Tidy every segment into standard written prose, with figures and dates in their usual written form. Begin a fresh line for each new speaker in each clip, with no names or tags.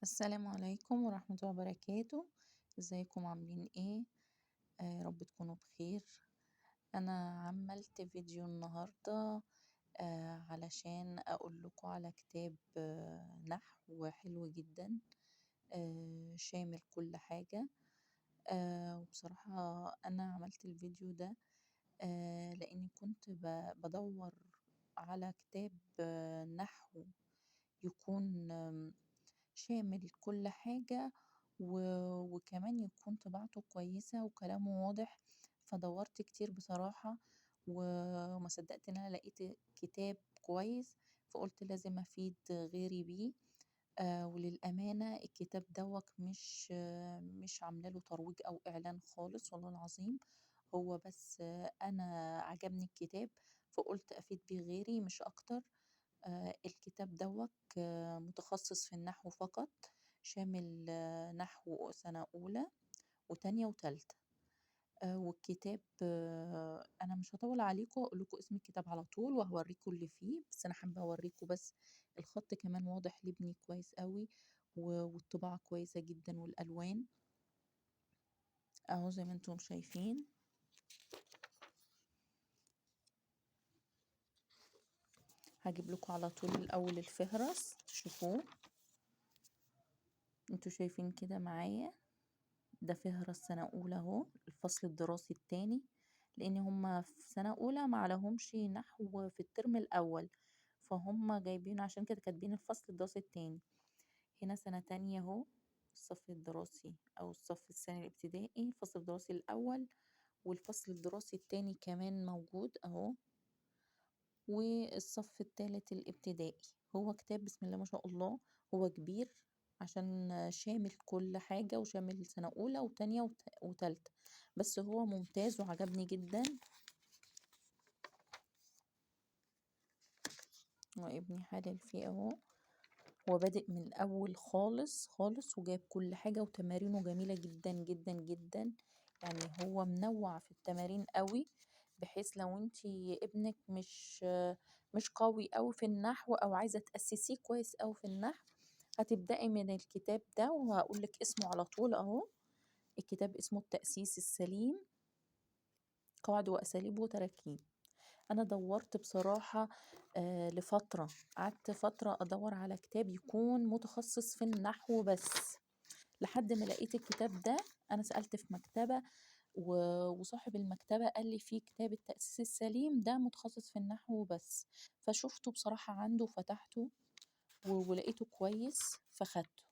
السلام عليكم ورحمة الله وبركاته. ازيكم عاملين ايه؟ يا رب تكونوا بخير. انا عملت فيديو النهاردة علشان اقول لكم على كتاب نحو حلو جدا، شامل كل حاجة. وبصراحة انا عملت الفيديو ده لاني كنت بدور على كتاب نحو يكون شامل كل حاجة، وكمان يكون طباعته كويسة وكلامه واضح. فدورت كتير بصراحة وما صدقت ان انا لقيت كتاب كويس، فقلت لازم افيد غيري بيه. وللأمانة الكتاب دوت مش عامله له ترويج او اعلان خالص والله العظيم. هو بس انا عجبني الكتاب فقلت افيد بيه غيري مش اكتر. الكتاب دوت متخصص في النحو فقط، شامل نحو سنة أولى وتانية وتالتة. والكتاب أنا مش هطول عليكم، أقول لكم اسم الكتاب على طول وهوريكم اللي فيه، بس أنا حابة أوريكم بس الخط كمان واضح لابني كويس قوي، والطباعة كويسة جدا والألوان أهو زي ما انتم شايفين. هجيب لكم على طول الأول الفهرس تشوفوه، انتوا شايفين كده معايا. ده فهرس سنة أولى أهو، الفصل الدراسي التاني، لأن هما في سنة أولى معلهمش نحو في الترم الأول، فهم جايبين عشان كده كاتبين الفصل الدراسي التاني. هنا سنة تانية أهو، الصف الدراسي أو الصف الثاني الابتدائي، الفصل الدراسي الأول والفصل الدراسي التاني كمان موجود أهو، والصف التالت الابتدائي. هو كتاب بسم الله ما شاء الله، هو كبير عشان شامل كل حاجة وشامل سنة أولى وتانية وتالتة، بس هو ممتاز وعجبني جدا. وابني حالل فيه اهو، هو بادئ من الأول خالص خالص وجايب كل حاجة وتمارينه جميلة جدا جدا جدا. يعني هو منوع في التمارين قوي، بحيث لو انتي ابنك مش قوي قوي في النحو او عايزة تأسسيه كويس قوي في النحو، هتبدأي من الكتاب ده. وهقولك اسمه على طول اهو، الكتاب اسمه التأسيس السليم، قواعد وأساليب وتراكيب. أنا دورت بصراحة لفترة، قعدت فترة أدور على كتاب يكون متخصص في النحو بس، لحد ما لقيت الكتاب ده. أنا سألت في مكتبة وصاحب المكتبة قال لي في كتاب التأسيس السليم ده متخصص في النحو بس، فشوفته بصراحة عنده وفتحته ولقيته كويس فخدته.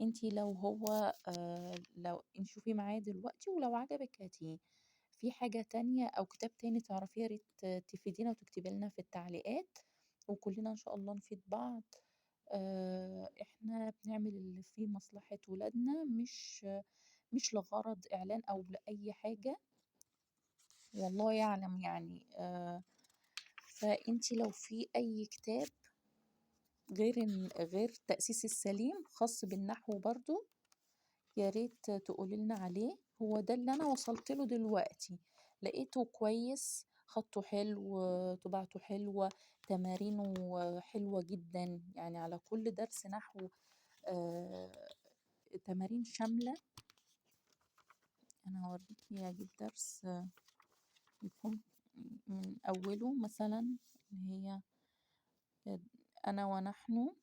انتي لو هو لو انت شوفي معايا دلوقتي ولو عجبك هاتيه. في حاجة تانية او كتاب تاني تعرفيه يا ريت تفيدينا وتكتبي لنا في التعليقات، وكلنا ان شاء الله نفيد بعض. احنا بنعمل اللي فيه مصلحة ولادنا، مش لغرض اعلان او لأي حاجة، والله يعلم يعني. فانتي لو في اي كتاب غير التأسيس السليم خاص بالنحو برضو، يا ريت تقولي لنا عليه. هو ده اللي انا وصلت له دلوقتي، لقيته كويس، خطه حلو، طباعته حلوة، تمارينه حلوة جدا، يعني على كل درس نحو تمارين شاملة. انا هوريكي هجيب درس يكون من اوله مثلا، اللي هي انا ونحن،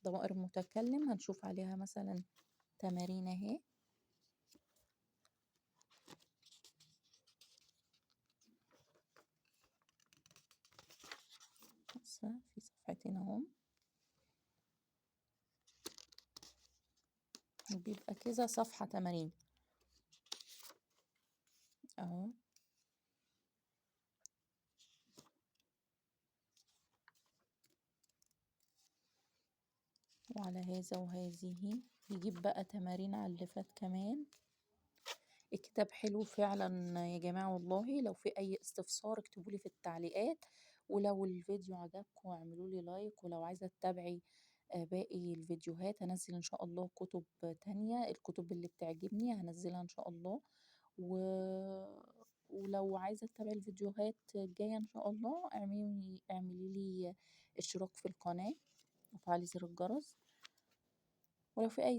ضمائر متكلم، هنشوف عليها مثلا تمارين اهي. بص، في صفحتين اهو، بيبقى كذا صفحة تمارين اهو. وعلى هذا وهذه بيجيب بقى تمارين على اللي فات كمان. الكتاب حلو فعلا يا جماعة والله، لو في اي استفسار اكتبولي في التعليقات، ولو الفيديو عجبكم اعملوا لي لايك، ولو عايزة تتابعي باقي الفيديوهات هنزل ان شاء الله كتب تانية، الكتب اللي بتعجبني هنزلها ان شاء الله. و... ولو عايزة تتابعي الفيديوهات الجاية ان شاء الله اعملي لي اشتراك في القناة وفعلي زر الجرس. ولو في أي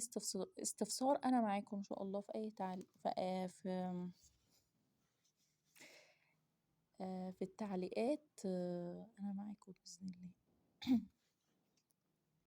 استفسار أنا معاكم إن شاء الله في أي تعليق في التعليقات، أنا معاكم بإذن الله.